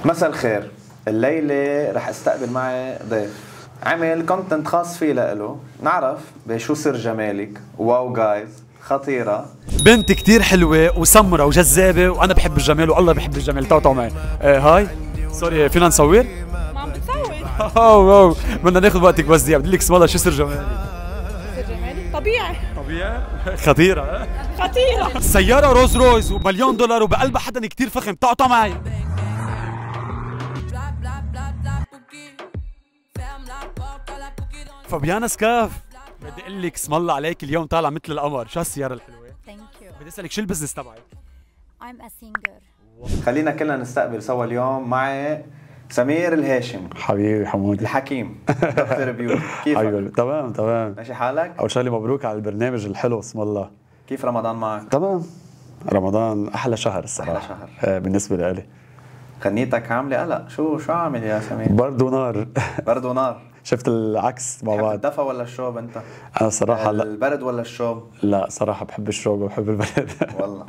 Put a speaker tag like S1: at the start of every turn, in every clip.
S1: مساء الخير. الليلة رح استقبل معي ضيف عمل كونتنت خاص فيه لإله، نعرف بشو سر جمالك. واو جايز، خطيرة
S2: بنت كتير حلوة وسمرة وجذابة، وأنا بحب الجمال والله بحب الجمال. تعوا معي. هاي سوري، فينا نصور؟
S3: ما عم بتصور.
S2: اوه بدنا ناخذ وقتك بس دقيقة. بدي لك اسم الله، شو سر جمالك؟
S3: سر جمالي طبيعي.
S2: طبيعي؟ خطيرة.
S3: خطيرة.
S2: سيارة روز رويز ومليون دولار وبقلبها حدا كتير فخم. تعوا معي. فابيانا سكاف، بدي اقول لك اسم الله عليك، اليوم طالعه مثل القمر. شو هالسياره الحلوه؟
S3: ثانك يو.
S2: بدي اسالك شو البزنس تبعك؟
S3: I'm a singer.
S1: خلينا كلنا نستقبل سوا اليوم معي سمير الهاشم
S4: حبيبي حمودي
S1: الحكيم دكتور بيوتي. كيفك؟
S4: حبيبي تمام.
S1: ماشي حالك؟
S4: اول شغله مبروك على البرنامج الحلو، اسم الله.
S1: كيف رمضان معك؟
S4: تمام. رمضان احلى شهر الصراحه.
S1: أحلى شهر.
S4: بالنسبه لي.
S1: غنيتك عاملة قلق، شو عامل يا سمير؟
S4: برد ونار.
S1: برد ونار.
S4: شفت العكس مع
S1: بحب
S4: بعض.
S1: الدفا ولا الشوب انت؟
S4: انا صراحه لا
S1: البرد ولا الشوب؟
S4: لا صراحه بحب الشوق وبحب البرد.
S1: والله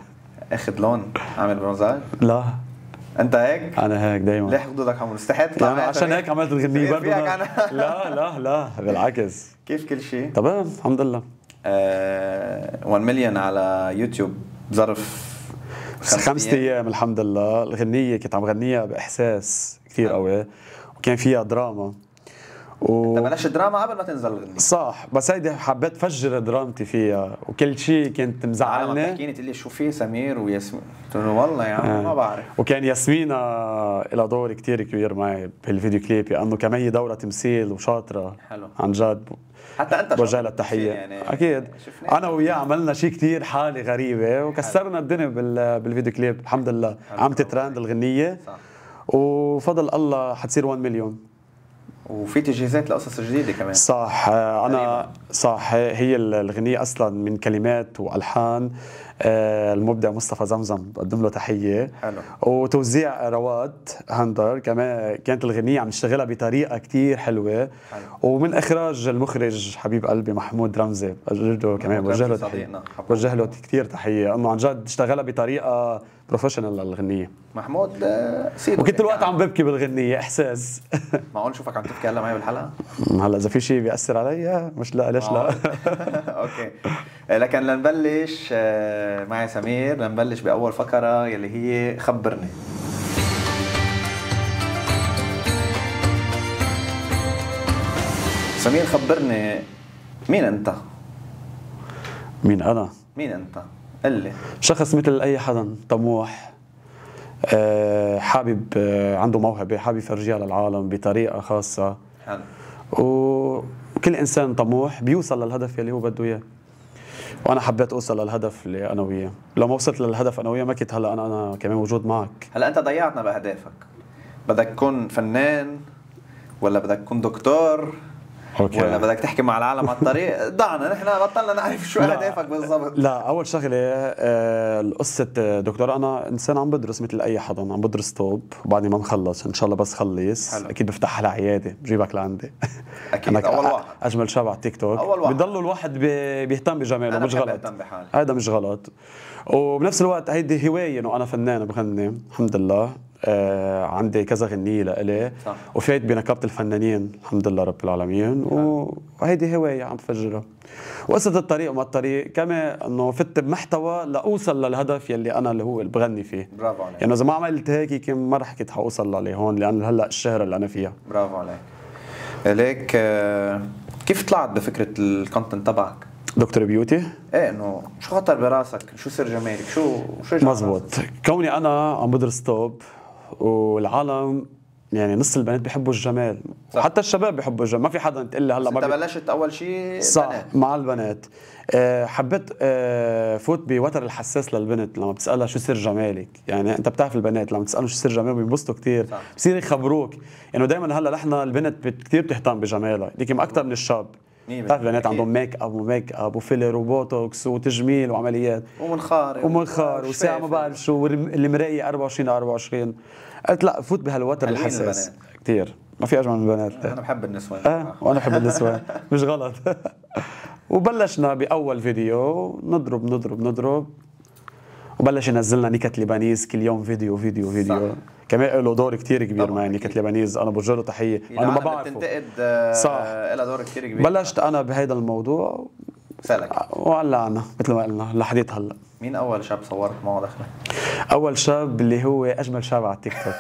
S1: اخذ لون، عامل برونزاج؟
S4: لا
S1: انت هيك؟
S4: انا هيك دايما.
S1: ليه خدودك عمود؟ استحيت تطلع
S4: يعني
S1: معي
S4: عشان
S1: سمير؟
S4: هيك عملت الغنية برضه.
S1: فيك أنا.
S4: لا بالعكس.
S1: كيف كل شيء؟
S4: تمام الحمد لله.
S1: 1 مليون على يوتيوب ظرف
S4: 5 ايام الحمد لله. الغنية كنت عم غنيها باحساس كثير قوي، وكان فيها دراما
S1: انت بلشت دراما قبل ما تنزل الغنية.
S4: صح، بس هيدي حبيت فجر درامتي فيها، وكل شيء كنت
S1: عم
S4: مزعلني.
S1: تحكيني تقول لي شو في سمير وياسمين، قلت له والله يا عم ما بعرف.
S4: وكان ياسمينة لها دور كثير كبير معي بالفيديو كليب، لانه كمان هي دورة تمثيل وشاطرة.
S1: حلو.
S4: عن جد.
S1: حتى انت
S4: بوجه لها التحية.
S1: يعني
S4: اكيد.
S1: شفنا
S4: انا وياه عملنا شيء كثير حالة غريبة وكسرنا الدنيا بالفيديو كليب الحمد لله. عم تترند الغنية.
S1: صح.
S4: وفضل الله حتصير 1 مليون.
S1: وفي تجهيزات لقصص جديدة كمان.
S4: صح. انا صح، هي الغنية اصلا من كلمات والحان المبدع مصطفى زمزم، بقدم له تحية.
S1: حلو.
S4: وتوزيع رواد هندر، كمان كانت الغنية عم نشتغلها بطريقة كتير حلوة.
S1: حلو.
S4: ومن اخراج المخرج حبيب قلبي محمود رمزي، بوجه له تحية. بوجه له كثير تحية، انه عن جد اشتغلها بطريقة بروفيشنال للغنية.
S1: محمود سيدو.
S4: وكنت الوقت عم ببكي بالغنية، احساس.
S1: معقول نشوفك عم تبكي هلا معي بالحلقة؟
S4: هلا اذا في شيء بيأثر علي مش لا، ليش لا؟
S1: اوكي. لكن لنبلش معي سمير، لنبلش باول فقرة يلي هي خبرني. سمير خبرني، مين انت؟
S4: مين انا؟
S1: مين انت؟ قل لي.
S4: شخص مثل اي حدا، طموح، حابب، عنده موهبة حابب يفرجيها للعالم بطريقة خاصة.
S1: حلو.
S4: وكل انسان طموح بيوصل للهدف يلي هو بده اياه. وانا حبيت اوصل للهدف اللي انا وياه. لو ما وصلت للهدف انا وياه ما كنت هلا انا كمان موجود معك.
S1: هلا انت ضيعتنا باهدافك. بدك تكون فنان ولا بدك تكون دكتور؟
S4: أوكي.
S1: ولا بدك تحكي مع العالم على الطريق؟ ضعنا نحن بطلنا نعرف شو اهدافك بالضبط.
S4: لا اول شغله قصه دكتور، انا انسان عم بدرس مثل اي حدا، عم بدرس طب، وبعد ما نخلص ان شاء الله بس خلص
S1: حلو.
S4: اكيد بفتح لها عياده بجيبك لعندي.
S1: اكيد. اول واحد.
S4: اجمل شاب على التيك توك.
S1: أول واحد.
S4: بضل الواحد بيهتم بجماله،
S1: أنا
S4: مش
S1: بحب
S4: غلط.
S1: أهتم بحالي.
S4: هذا مش غلط. وبنفس الوقت هيدي هوايه، انه انا فنان بغني الحمد لله. عندي كذا غنية لإلي.
S1: صح.
S4: وفايت بنقابة الفنانين الحمد لله رب العالمين. وهيدي هواية عم بفجرها. وقصة الطريق وما الطريق كمان انه فت بمحتوى لاوصل للهدف يلي انا اللي هو اللي بغني فيه.
S1: برافو عليك.
S4: يعني اذا ما عملت هيك يمكن ما رح كنت حوصل لهون، لان هلا الشهرة اللي انا فيها.
S1: برافو عليك. ليك كيف طلعت بفكرة الكونتنت تبعك؟
S4: دكتور بيوتي؟
S1: ايه، انه شو خطر براسك؟ شو سر جمالك؟ شو
S4: مزبوط. كوني انا عم بدرس طب، والعالم يعني نص البنات بيحبوا الجمال.
S1: صح.
S4: حتى الشباب بيحبوا الجمال، ما في حدا تقول لي هلا ما
S1: انت بلشت اول شيء
S4: صح
S1: بنات.
S4: مع البنات. حبيت فوت بوتر الحساس للبنت لما بتسالها شو سر جمالك. يعني انت بتعرف البنات لما تسالهم شو سر جمالك بينبسطوا كثير، بصير يخبروك. يعني دائما هلا نحن البنت كثير بتهتم بجمالها، يمكن اكثر من الشاب. بتعرف البنات عندهم ميك اب وفيلر وبوتوكس وتجميل وعمليات ومنخار وساعه ما بعرف شو، المرايه 24/24. قلت لا فوت بهالوتر الحساس كثير. ما في اجمل من البنات.
S1: انا بحب النسوان.
S4: وانا بحب النسوان. مش غلط. وبلشنا باول فيديو نضرب. وبلش ينزلنا نكت لبنانيز كل يوم فيديو.
S1: صح.
S4: كمان له دور كتير كبير
S1: طبعاً
S4: معي
S1: أكيد.
S4: كلبنانيز، انا بوجه له تحيه انا ما بعرفه.
S1: بتنتقد
S4: صح.
S1: لها دور كثير كبير.
S4: بلشت انا بهيدا الموضوع
S1: سألك
S4: وولعنا مثل ما قلنا لحديت هلا.
S1: مين اول شاب صورت معه دخله؟
S4: اول شاب اللي هو اجمل شاب على التيك توك.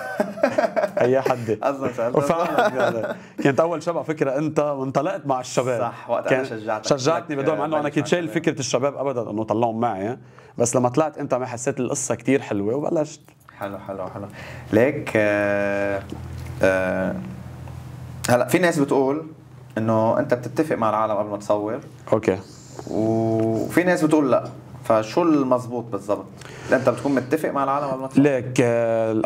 S4: اي حد
S1: اصلا سألت
S4: وفعلا يعني كانت اول شاب على فكره انت، وانطلقت مع الشباب.
S1: صح، وقت انا شجعتك.
S4: شجعتني بدون مع انه انا كنت شايل فكره الشباب ابدا انه طلعهم معي، بس لما طلعت انت ما حسيت القصه كتير حلوه وبلشت.
S1: حلو. ليك هلا في ناس بتقول انه انت بتتفق مع العالم قبل ما تصور،
S4: اوكي،
S1: وفي ناس بتقول لا، فشو المزبوط بالضبط؟ انت بتكون متفق مع العالم قبل ما تصور؟
S4: ليك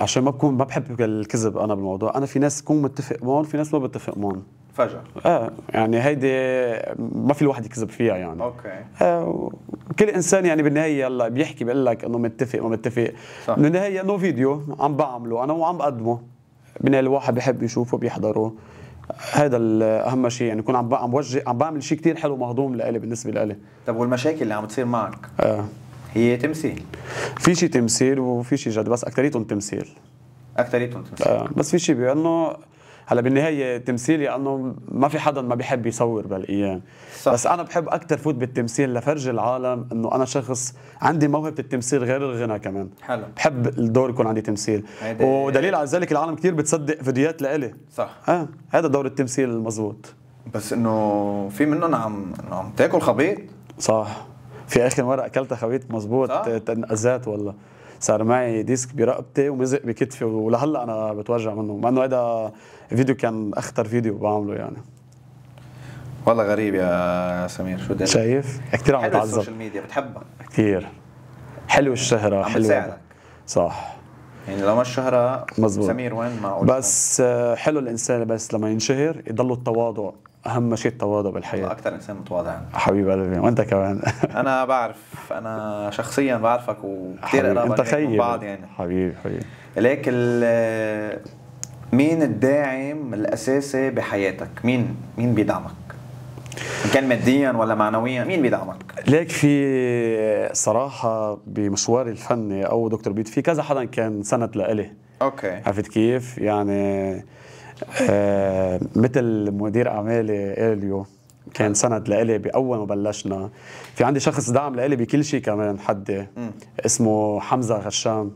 S4: عشان ما بحب الكذب انا بالموضوع، انا في ناس تكون متفق معهم، في ناس ما بتفق معهم
S1: فجأة.
S4: يعني هيدي ما في الواحد يكذب فيها يعني.
S1: اوكي.
S4: كل انسان يعني بالنهايه يلا بيحكي بيقول لك انه متفق ما متفق،
S1: صح.
S4: بالنهايه انه فيديو عم بعمله انا وعم بقدمه، بالنهايه الواحد بيحب يشوفه بيحضره، هذا اهم شيء يعني، يكون عم بعمل شيء كتير حلو مهضوم لإلي بالنسبه لإلي.
S1: طب والمشاكل اللي عم تصير معك هي تمثيل؟
S4: في شيء تمثيل وفي شيء جد، بس اكثريتهم تمثيل.
S1: اكثريتهم تمثيل.
S4: بس في شيء بانه هلا بالنهايه تمثيل لانه ما في حدا ما بيحب يصور بالايام.
S1: صح.
S4: بس انا بحب اكثر فوت بالتمثيل لفرجي العالم انه انا شخص عندي موهبه التمثيل غير الغنى كمان.
S1: حلو.
S4: بحب الدور يكون عندي تمثيل، ودليل على ذلك العالم كثير بتصدق فيديوهات لإلي.
S1: صح.
S4: هذا دور التمثيل المضبوط.
S1: بس انه في منهم عم تاكل خبيط.
S4: صح. في اخر مره اكلت خبيط مضبوط، تنقزات والله، صار معي ديسك برقبتي ومزق بكتفي ولهلا انا بتوجع منه، مع انه هذا فيديو كان اخطر فيديو بعمله يعني.
S1: والله غريب يا سمير، شو بدي
S4: شايف كثير عم بتعذب.
S1: السوشيال ميديا بتحبها
S4: كثير حلو، الشهرة
S1: عم
S4: حلوة.
S1: بتساعدك.
S4: صح.
S1: يعني لو ما الشهرة
S4: مزبوط.
S1: سمير وين معقول؟
S4: بس حلو الانسان بس لما ينشهر يضل التواضع، اهم شيء التواضع بالحياة.
S1: اكثر انسان متواضع عندي.
S4: حبيب قلبي، وانت كمان.
S1: انا بعرف، انا شخصيا بعرفك وكثير قرابة
S4: انت خيي
S1: بعض يعني.
S4: حبيبي.
S1: ليك مين الداعم الاساسي بحياتك؟ مين بيدعمك؟ ان كان ماديا ولا معنويا، مين بيدعمك؟
S4: ليك في صراحة بمشواري الفني او دكتور بيت في كذا حدا كان سند لإلي.
S1: اوكي.
S4: عرفت كيف؟ يعني مثل مدير اعمالي اليو كان سند لإلي بأول ما بلشنا. في عندي شخص دعم لإلي بكل شيء كمان، حدي اسمه حمزة غشام،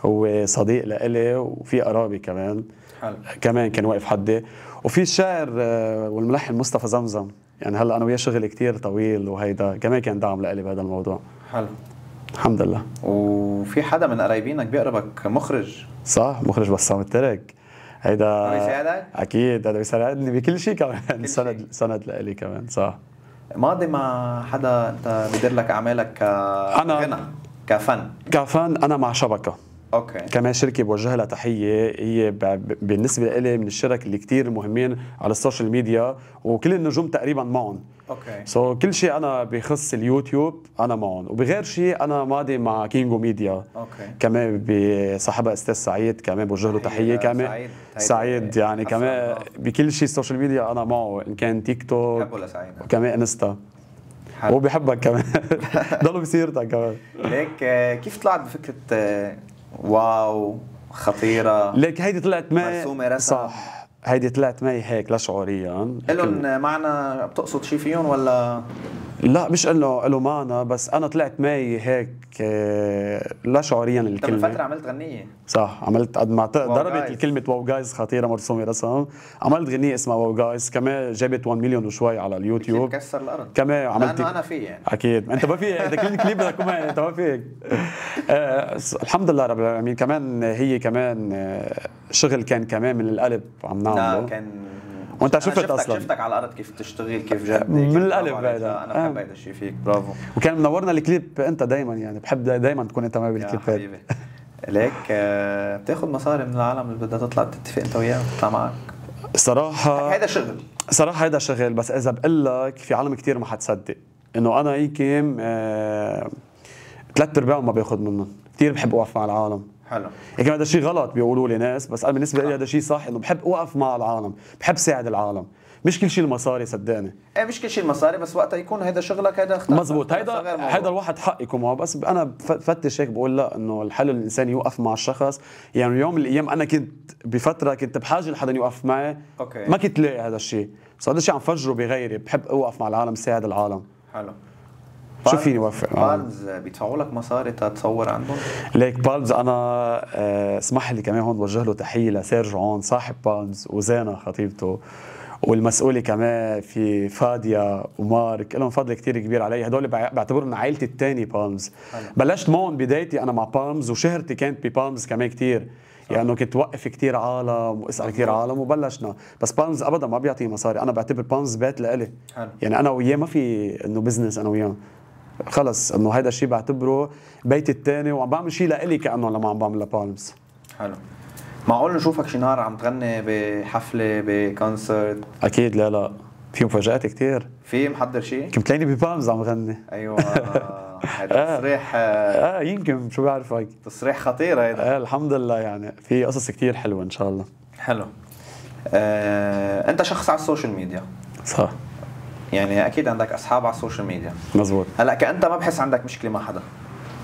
S4: هو صديق لإلي وفي قرابي كمان.
S1: حلو.
S4: كمان كان واقف حدي. وفي الشاعر والملحن مصطفى زمزم، يعني هلا انا وياه شغل كتير طويل، وهيدا كمان كان دعم لإلي بهذا الموضوع.
S1: حلو.
S4: الحمد لله.
S1: وفي حدا من قرايبينك بيقربك مخرج؟
S4: صح، مخرج بسام الترك، هيدا
S1: بيساعدك؟
S4: اكيد هذا بيساعدني بكل شيء كمان. سند لإلي كمان. صح.
S1: ماضي مع حدا انت بدير لك اعمالك كغنى كفن؟
S4: كفن انا مع شبكه.
S1: اوكي.
S4: كمان شركه بوجه لها تحيه، هي بالنسبه لي من الشرك اللي كتير مهمين على السوشيال ميديا، وكل النجوم تقريبا معهم.
S1: اوكي.
S4: كل شيء انا بخص اليوتيوب انا معهم، وبغير شيء انا ماضي مع كينجو ميديا.
S1: اوكي.
S4: كمان بصاحبها استاذ سعيد، كمان بوجه له تحيه. كمان سعيد يعني كمان بكل شيء السوشيال ميديا انا معه، ان كان تيك توك
S1: بحبه لسعيد،
S4: وكمان انستا. هو بيحبك كمان. ضلوا بسيرتك كمان.
S1: ليك كيف طلعت بفكره واو خطيره؟
S4: ليك هيدي طلعت معي
S1: مرسومه رسم.
S4: صح، هيدي طلعت معي هيك لا شعوريا.
S1: لهم معنى بتقصد شيء فيهم ولا؟
S4: لا مش انه له معنى، بس انا طلعت معي هيك لا شعوريا الكلمه.
S1: انت من فتره عملت غنيه.
S4: صح، عملت قد ما ضربت الكلمه واو جايز خطيره مرسومه رسم، عملت غنيه اسمها واو جايز، كمان جابت 1 مليون وشوي على اليوتيوب.
S1: كسر الارض
S4: كمان عملت.
S1: لانه انا في يعني
S4: اكيد انت ما في، انت كل كليب بدك تكون انت ما فيك. الحمد لله رب العالمين. كمان هي كمان شغل كان كمان من القلب عم نعمله.
S1: لا كان
S4: وانت شفتك اصلا،
S1: شفتك على الارض كيف تشتغل، كيف جد
S4: من القلب هذا.
S1: انا بحب هذا الشيء فيك، برافو.
S4: وكان منورنا الكليب انت دايما، يعني بحب دايما تكون انت معي بالكليبات.
S1: ليك بتاخذ مصاري من العالم اللي بدها تطلع تتفق انت وياه تطلع معك؟
S4: صراحه
S1: هذا شغل.
S4: صراحه هذا شغل، بس اذا بقول لك في عالم كثير ما حتصدق انه انا يمكن 3/4 ما باخذ منهم. كثير بحب اوقف مع العالم.
S1: حلو.
S4: يمكن هذا الشيء غلط بيقولوا لي ناس، بس انا بالنسبه لي هذا شيء صح، انه بحب اوقف مع العالم، بحب ساعد العالم. مش كل شيء المصاري صدقني.
S1: ايه مش كل شيء المصاري، بس وقتها يكون هيدا شغلك هيدا اختار.
S4: مزبوط، هيدا الواحد حق يكون معه، بس انا بفتش هيك بقول لا، انه الحل الانسان يوقف مع الشخص. يعني يوم من الايام انا كنت بفتره كنت بحاجه لحدا يوقف معي،
S1: اوكي،
S4: ما كنت لاقي هذا الشيء، بس هذا الشيء عم فجره بغيري، بحب اوقف مع العالم، ساعد العالم.
S1: حلو.
S4: شو فيني اوفق؟
S1: بالز بيدفعوا لك مصاري تتصور عندهم؟
S4: ليك بالز انا اسمح لي كمان هون بوجه له تحيه لسيرج عون صاحب بالز، وزينه خطيبته، والمسؤوله كمان في فاديا ومارك، لهم فضل كتير كبير علي. هدول بعتبرهم عائلتي الثانيه بالمز. بلشت معهم بدايتي انا مع بالمز، وشهرتي كانت ببالمز كمان كتير، يعني كنت وقف كتير عالم واسال كتير عالم وبلشنا. بس بالمز ابدا ما بيعطيني مصاري، انا بعتبر بالمز بيت لإلي. يعني انا وياه ما في انه بزنس انا وياه، خلص انه هيدا الشيء بعتبره بيتي الثاني، وعم بعمل شيء لإلي كانه لما عم بعمل لبالمز.
S1: حلو. معقول نشوفك شي نهار عم تغني بحفله بكونسرت؟
S4: اكيد. لا في مفاجآت كتير.
S1: في محضر شيء؟
S4: كنت تلاقيني ببالمز عم غني.
S1: ايوه. هذا تصريح
S4: يمكن، شو بعرفك،
S1: تصريح خطير هيدا.
S4: الحمد لله، يعني في قصص كتير حلوه ان شاء الله.
S1: حلو. انت شخص على السوشيال ميديا،
S4: صح؟
S1: يعني اكيد عندك اصحاب على السوشيال ميديا.
S4: مزبوط.
S1: هلا كأنت ما بحس عندك مشكله مع حدا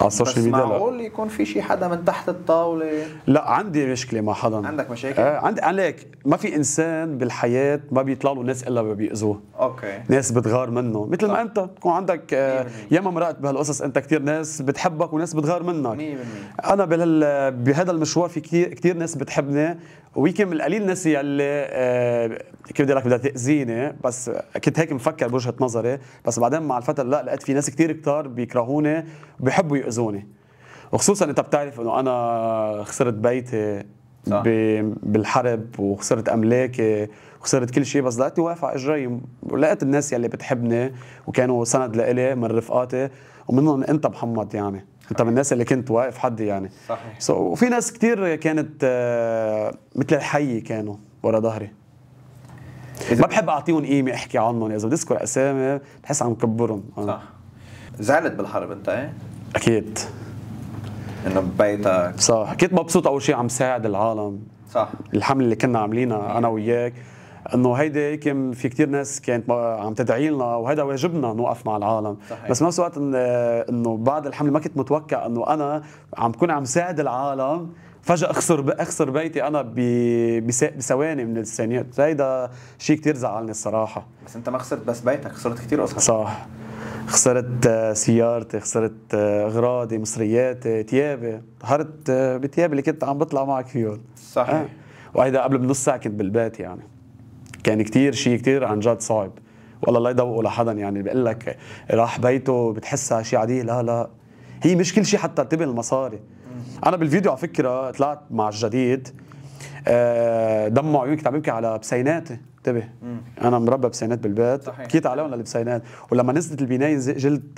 S4: على السوشيال ميديا؟
S1: بس معقول يكون في شي حدا من تحت الطاوله؟
S4: لا عندي مشكله مع حدا.
S1: عندك مشاكل؟
S4: عندي. عليك ما في انسان بالحياه ما بيطلع له ناس الا بيأذوه.
S1: اوكي.
S4: ناس بتغار منه، مثل ما انت بكون عندك ياما مرقت بهالقصص، انت كتير ناس بتحبك وناس بتغار منك.
S1: 100%.
S4: انا بهذا المشوار في كتير ناس بتحبني، ويمكن من القليل الناس يلي كيف بدي لك بدها تاذيني، بس كنت هيك مفكر بوجهه نظري، بس بعدين مع الفتره لا، لقيت في ناس كتير كتار بيكرهوني وبيحبوا ياذوني. وخصوصا انت بتعرف انه انا خسرت بيتي بالحرب، وخسرت املاكي، وخسرت كل شيء، بس لقيتني واقف على اجري، ولقيت الناس يلي بتحبني وكانوا سند لإلي من رفقاتي، ومنهم انت محمد. يعني انت من الناس اللي كنت واقف حدي يعني.
S1: صحيح.
S4: وفي ناس كتير كانت مثل الحي كانوا ورا ظهري، ما بحب اعطيهم قيمه، احكي عنهم، اذا بدي اذكر اسامي بحس عم كبرهم.
S1: صح. زعلت بالحرب انت؟ ايه
S4: اكيد،
S1: انه ببيتك.
S4: صح. كنت مبسوط اول شيء عم ساعد العالم.
S1: صح.
S4: الحمله اللي كنا عاملينها انا وياك، انه هيدي هيك في كتير ناس كانت عم تدعي لنا، وهذا واجبنا نوقف مع العالم.
S1: صحيح.
S4: بس بنفس الوقت انه بعد الحمله ما كنت متوقع انه انا عم بكون عم ساعد العالم، فجأة اخسر بيتي انا بثواني من الثانيات. هيدا شيء كتير زعلني الصراحه.
S1: بس انت ما خسرت بس بيتك، خسرت كتير قصص.
S4: صح. خسرت سيارتي، خسرت اغراضي، مصرياتي، ثيابي، ظهرت بثيابي اللي كنت عم بطلع معك فيهم.
S1: صحيح.
S4: وهيدا قبل بنص ساعه كنت بالبيت. يعني كان كتير شيء كتير عن جد صعب، والله لا يدوقوا لحدا. يعني بقول لك راح بيته بتحسها شيء عادي، لا هي مش كل شيء حتى تبين المصاري. انا بالفيديو على فكره طلعت مع الجديد دمع عيوني، كنت عم ببكي على بسيناتي. انتبه، انا مربى بسينات بالبيت، بكيت عليهم للبسينات، ولما نزلت البنايه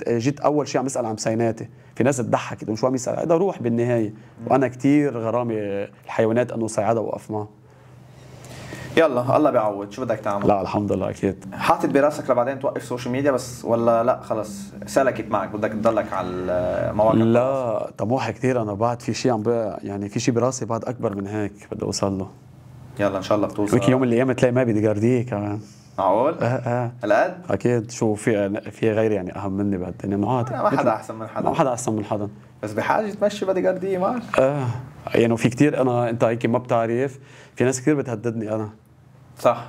S4: جيت اول شيء عم اسال عن بسيناتي، في ناس تضحكت وشو عم يسال، هذا روح بالنهايه. وانا كتير غرامي الحيوانات انه ساعدها واوقف معها.
S1: يلا الله بيعوض، شو بدك تعمل؟
S4: لا الحمد لله اكيد.
S1: حاطط براسك لبعدين توقف سوشيال ميديا بس، ولا لا خلص سلكت معك بدك تضلك على المواقع؟
S4: لا طموحي كثير، انا بعد في شيء يعني في شيء براسي بعد اكبر من هيك بدي اوصل له.
S1: يلا ان شاء الله بتوصل.
S4: ويك يوم من الايام تلاقي ما بدي جارديه كمان.
S1: معقول؟ هالقد؟
S4: اكيد. شو في غيري يعني اهم مني بهالدنيا؟
S1: ما حدا احسن من حدا.
S4: ما حدا احسن من حدا،
S1: بس بحاجه تمشي بدي جارديه معك.
S4: يعني في كثير، انت هيك ما بتعرف، في ناس كثير بتهددني انا.
S1: صح.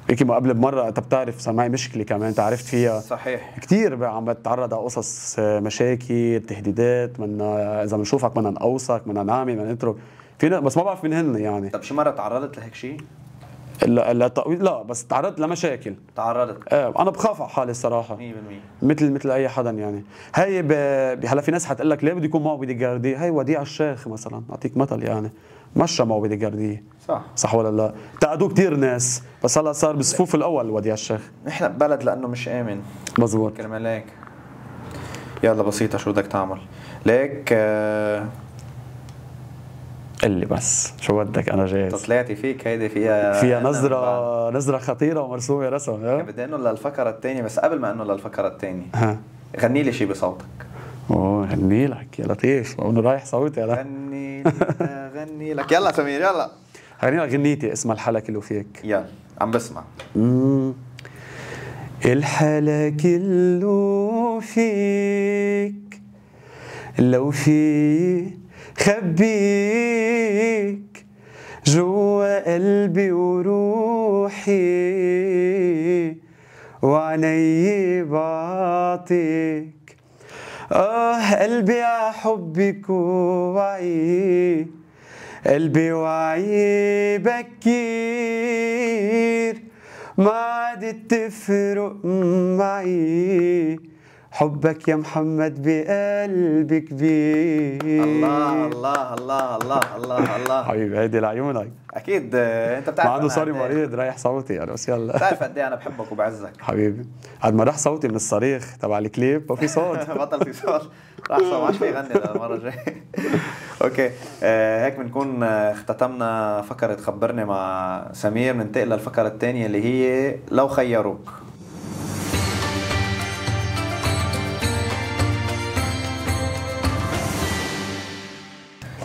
S4: هيك ما قبل بمره انت بتعرف صار معي مشكله كمان، انت عرفت فيها.
S1: صحيح.
S4: كثير عم بتعرض على قصص مشاكل، تهديدات، من اذا بنشوفك بدنا نقوصك، بدنا نعمل، بدنا نترك، في بس ما بعرف من هن يعني.
S1: طب شي مره تعرضت لهيك شيء؟
S4: لا بس تعرضت لمشاكل.
S1: تعرضت؟
S4: انا بخاف على حالي الصراحه
S1: 100%.
S4: مثل اي حدا يعني. هي هلا في ناس حتقول لك ليه بده يكون معه بدي جارديه، هي وديع الشيخ مثلا، اعطيك مثل يعني، مشى معه بدي جارديه. صح ولا لا؟ تعدوا كثير ناس، بس هلا صار بالصفوف الاول وديع الشيخ.
S1: نحن ببلد لانه مش امن.
S4: مزبوط.
S1: كرمال هيك يلا بسيطه، شو بدك تعمل؟ ليك
S4: قل لي بس شو بدك، انا جاهز.
S1: طلعتي فيك هيدي فيها
S4: نظرة خطيرة ومرسومة رسم.
S1: بدي انه للفقرة الثانية، بس قبل ما انه للفقرة الثانية غني لي شيء بصوتك.
S4: غني لك يا لطيف، وانا رايح صوتي.
S1: غني لك يلا سمير يلا.
S4: غني لك غنيتي اسمها الحلا كله فيك.
S1: يلا. عم بسمع.
S4: الحلا كله فيك، لو في خبيك جوا قلبي وروحي وعيني بعطيك. قلبي ع حبك وعي، قلبي وعي بكير، ما عادت تفرق معي، حبك يا محمد بقلبي كبير.
S1: الله الله الله الله الله الله.
S4: حبيبي هيدي لعيونك.
S1: اكيد انت بتعرف
S4: مع انه صاري مريض رايح صوتي يعني، بس يلا.
S1: بتعرف قد ايه انا بحبك وبعزك.
S4: حبيبي قد ما راح صوتي من الصريخ تبع الكليب ما في صوت.
S1: بطل في صوت، راح صوت، ما عادش في يغني المره الجايه. اوكي هيك بنكون اختتمنا فقره خبرني مع سمير. بننتقل للفقره الثانيه اللي هي لو خيروك.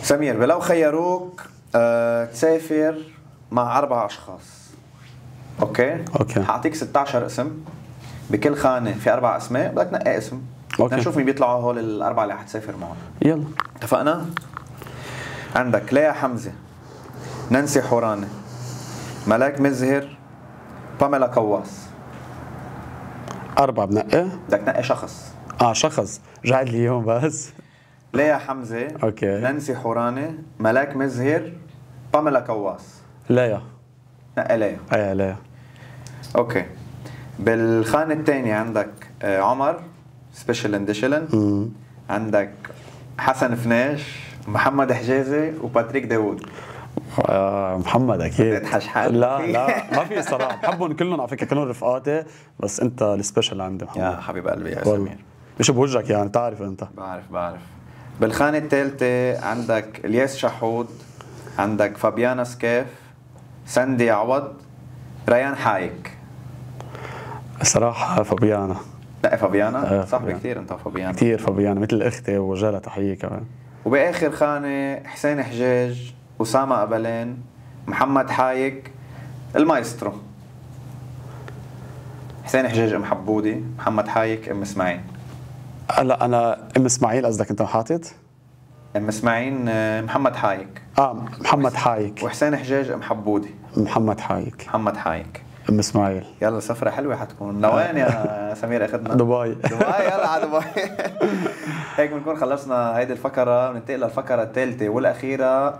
S1: سمير، لو خيروك تسافر مع 4 أشخاص، اوكي؟ حاعطيك 16 اسم، بكل خانة في 4 أسماء، بدك تنقي اسم. بدنا نشوف مين بيطلعوا هول الأربعة اللي حتسافر معهم.
S4: يلا
S1: اتفقنا؟ عندك ليا حمزة، نانسي حوراني، ملاك مزهر، باميلا كواس.
S4: 4 بنقي؟
S1: بدك تنقي شخص.
S4: شخص، رجعت لي يوم بس.
S1: ليا حمزة،
S4: اوكي،
S1: نانسي حوراني، ملاك مزهر، باميلا كواس.
S4: ليا.
S1: نقي ليا.
S4: ايه ليا.
S1: اوكي. بالخانة الثانية عندك عمر سبيشل انديشلن، عندك حسن فناش، محمد حجازي، وباتريك داوود.
S4: محمد اكيد.
S1: تضحش حالك.
S4: لا ما في صراحه، بحبهم كلهم على فكره، كلهم رفقاتي، بس انت السبيشل عندي محمد.
S1: يا حبيب قلبي يا سمير.
S4: مش بوجهك يعني، تعرف انت.
S1: بعرف. بالخانة الثالثة عندك الياس شحود، عندك فابيانا سكاف، ساندي عوض، ريان حايك.
S4: صراحه فابيانا.
S1: لا فابيانا صاحبي كثير انت. فابيانا
S4: كثير، فابيانا مثل اختي وجالها تحيه كمان.
S1: وباخر خانة حسين حجاج، أسامة أبلين، محمد حايك، المايسترو. حسين حجاج ام حبودي، محمد حايك ام اسماعيل.
S4: لا انا ام اسماعيل قصدك انت حاطط؟
S1: ام اسماعيل محمد حايك.
S4: محمد حايك.
S1: وحسين حجاج ام حبودي.
S4: محمد حايك.
S1: محمد حايك.
S4: ام اسماعيل.
S1: يلا سفرة حلوة حتكون. لوين يا سمير اخذنا؟
S4: دبي.
S1: يلا على دبي. هيك بنكون خلصنا هيدي الفقرة. بننتقل للفقرة الثالثة والأخيرة،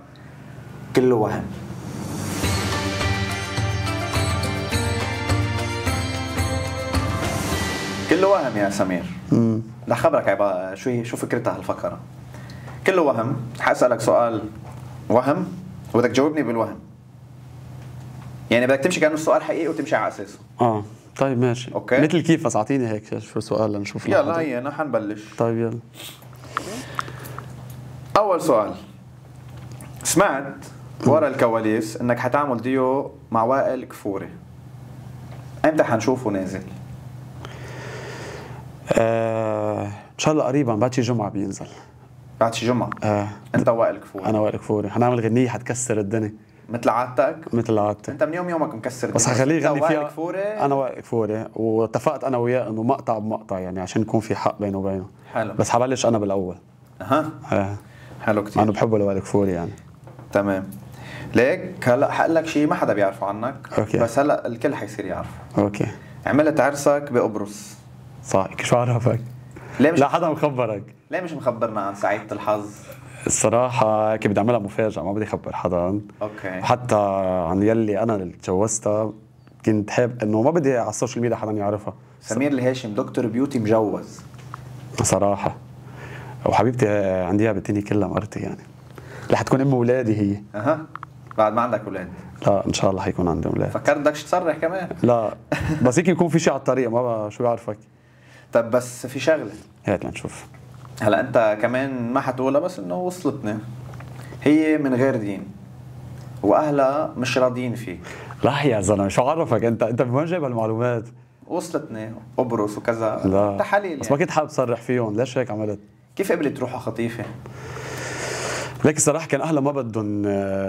S1: كله وهم. كله وهم يا سمير. رح خبرك عبا شو فكرتها هالفقرة. كله وهم. حاسألك سؤال وهم وبدك تجاوبني بالوهم، يعني بدك تمشي كأنه السؤال حقيقي وتمشي على أساسه.
S4: طيب ماشي.
S1: اوكي
S4: مثل كيف؟ بس اعطيني هيك شو سؤال لنشوف.
S1: يلا هي نحن نبلش.
S4: طيب يلا.
S1: أول سؤال، سمعت ورا الكواليس انك حتعمل ديو مع وائل كفوري، امتى حنشوفه نازل؟
S4: ان شاء الله قريبا، بعد شي جمعه بينزل.
S1: بعد شي جمعه؟ انت وائل كفوري.
S4: انا وائل كفوري، حنعمل غنيه حتكسر الدنيا
S1: مثل عادتك.
S4: مثل عادتي.
S1: انت من يومك مكسر الدنيا،
S4: بس حخليه يغني فيها.
S1: وائل كفوري.
S4: انا وائل كفوري، واتفقت انا وياه انه مقطع بمقطع، يعني عشان يكون في حق بينه وبينه.
S1: حلو.
S4: بس حبلش انا بالاول.
S1: حلو كثير.
S4: انا بحبه لوائل كفوري يعني.
S1: تمام. ليك هلا حقول لك شيء ما حدا بيعرفه عنك.
S4: أوكي.
S1: بس هلا الكل حيصير يعرف.
S4: اوكي.
S1: عملت عرسك بقبرص.
S4: صح. شو عرفك؟
S1: ليه مش
S4: لا حدا مخبرك؟
S1: ليه مش مخبرنا عن سعيدة الحظ؟
S4: الصراحة هيك بدي اعملها مفاجأة، ما بدي اخبر حدا.
S1: اوكي.
S4: حتى عن يلي انا اللي تجوزتها كنت حابب انه ما بدي على السوشيال ميديا حدا يعرفها.
S1: سمير الهاشم دكتور بيوتي مجوز
S4: صراحة، وحبيبتي عنديها بالدنيا كلها مرتي يعني، رح تكون ام اولادي هي.
S1: بعد ما عندك اولاد؟
S4: لا ان شاء الله حيكون عندي اولاد.
S1: فكرت بدكش تصرح كمان؟
S4: لا بس هيك يكون في شيء على الطريق، ما شو بعرفك.
S1: طب بس في شغله
S4: هات لنشوف.
S1: هلا انت كمان ما حتقولها، بس انه وصلتني، هي من غير دين واهلها مش راضيين فيك.
S4: لا يا زلمه شو عرفك انت من وين جايب هالمعلومات؟
S1: وصلتني قبرص وكذا.
S4: لا
S1: تحاليل
S4: بس
S1: يعني.
S4: ما كنت حابب صرح فيهم، ليش هيك عملت؟
S1: كيف قبلت تروح على خطيفه؟
S4: لكن صراحه كان اهلها ما بدهم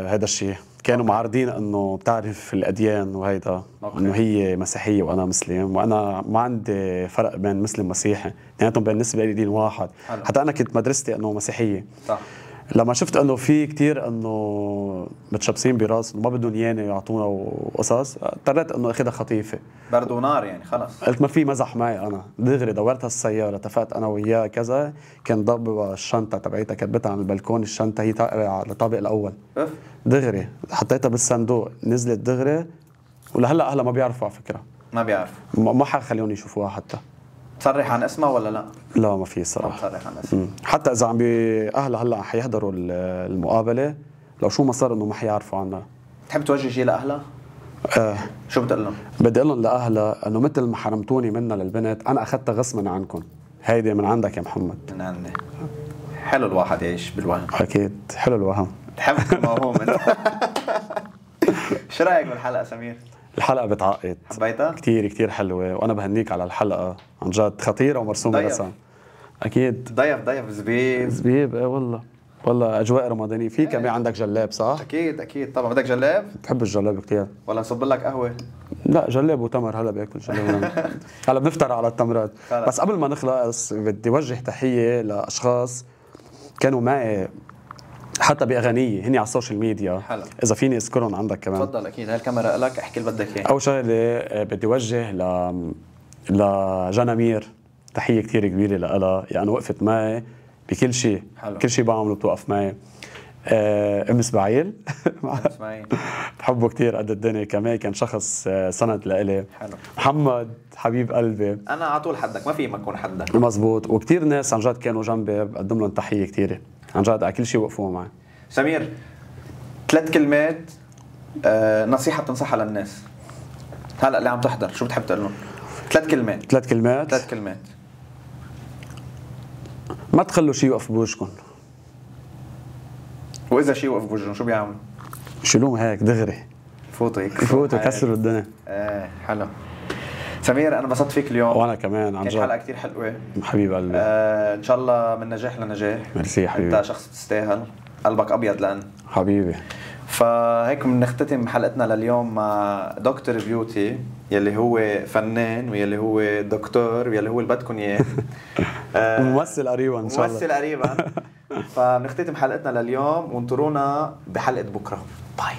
S4: هذا الشيء، كانوا معارضين انه بتعرف الاديان وهيدا، انه هي مسيحيه وانا مسلم، وانا ما عندي فرق بين مسلم ومسيحي، اثنيناتهم بالنسبه لي دين واحد.
S1: حلو.
S4: حتى انا كنت مدرستي انه مسيحيه.
S1: صح.
S4: لما شفت انه في كتير انه متشبسين براس ما بدهم اياني يعطونا وقصص، اضطريت انه اخذها خطيفه.
S1: برد ونار يعني خلص.
S4: قلت ما في مزح معي، انا دغري دورت هالسياره، اتفقت انا وياه كذا، كان ضب الشنطه تبعيتها كتبتها على البلكون، الشنطه هي على الطابق الاول.
S1: اف
S4: دغري حطيتها بالصندوق، نزلت دغري، ولهلا اهلها ما بيعرفوا على فكره،
S1: ما بيعرف.
S4: ما حخليهم يشوفوها حتى.
S1: تصرح عن اسمها ولا لا؟
S4: لا ما في
S1: ما
S4: صراحه.
S1: بتصرح عن اسمها.
S4: حتى اذا عم اهلها هلا حيحضروا المقابله، لو شو ما صار انه ما حيعرفوا عنها.
S1: تحب توجه شيء لاهلها؟ شو بتقول لهم؟
S4: بدي اقول لهم لاهلها انه مثل ما حرمتوني منها للبنت، انا اخذتها غصبا عنكم، هيدي من عندك يا محمد.
S1: من عندي. حلو الواحد يعيش بالوهم.
S4: اكيد حلو الوهم.
S1: تحب تكون موهوم انت. شو رايك بالحلقه سمير؟
S4: الحلقه بتعقد
S1: حبيتها؟
S4: كثير كثير حلوه، وانا بهنيك على الحلقه، عن جد خطيره ومرسومه
S1: ضيف.
S4: رسم. اكيد
S1: ضيف زبيب.
S4: زبيب، ايه والله اجواء رمضانيه. في كمان عندك جلاب صح؟
S1: اكيد طبعا. بدك جلاب
S4: بحب الجلاب كثير.
S1: ولا نصب لك قهوه؟
S4: لا جلاب وتمر، هلا باكل جلاب. هلا بنفطر على التمرات.
S1: خلص.
S4: بس قبل ما نخلص بدي وجه تحيه لاشخاص كانوا معي حتى باغانيه، هني على السوشيال ميديا.
S1: حلو.
S4: اذا فيني اذكرهم عندك كمان.
S1: تفضل. اكيد هاي الكاميرا لك، احكي اللي بدك اياه.
S4: اول شغله بدي وجه لجنى، تحيه كثير كبيره لها، يعني وقفت معي بكل شيء.
S1: حلو.
S4: كل شيء بعمله بتوقف معي. ام اسماعيل
S1: اسمعي.
S4: بحبه كثير قد الدنيا، كمان كان شخص سند لإلي.
S1: حلو.
S4: محمد حبيب قلبي.
S1: انا على طول حدك، ما في ما اكون حدك.
S4: مزبوط. وكثير ناس عن جد كانوا جنبي، بقدم لهم تحيه كثيره عن جد على كل شيء وقفوا معي.
S1: سمير، 3 كلمات نصيحه بتنصحها للناس هلا اللي عم تحضر، شو بتحب تقول لهم؟ 3 كلمات.
S4: 3 كلمات.
S1: 3 كلمات.
S4: ما تخلوا شيء يوقف بوجهكم.
S1: واذا شيء وقف بوجههم شو بيعملوا؟
S4: شيلوهم هيك دغري،
S1: يفوتوا
S4: يكسروا الدنيا.
S1: حلو. سمير انا انبسطت فيك اليوم.
S4: وانا كمان عن
S1: كانت
S4: جد.
S1: حلقه كثير حلوه.
S4: حبيب قلبي.
S1: ان شاء الله من نجاح لنجاح.
S4: ميرسي حبيبي.
S1: انت شخص تستاهل، قلبك ابيض لان.
S4: حبيبي.
S1: فهيك بنختتم حلقتنا لليوم مع دكتور بيوتي، يلي هو فنان ويلي هو دكتور ويلي هو اللي بدكم اياه.
S4: ممثل قريبا ان شاء الله.
S1: ممثل قريبا. فبنختتم حلقتنا لليوم وانطرونا بحلقه بكره. باي.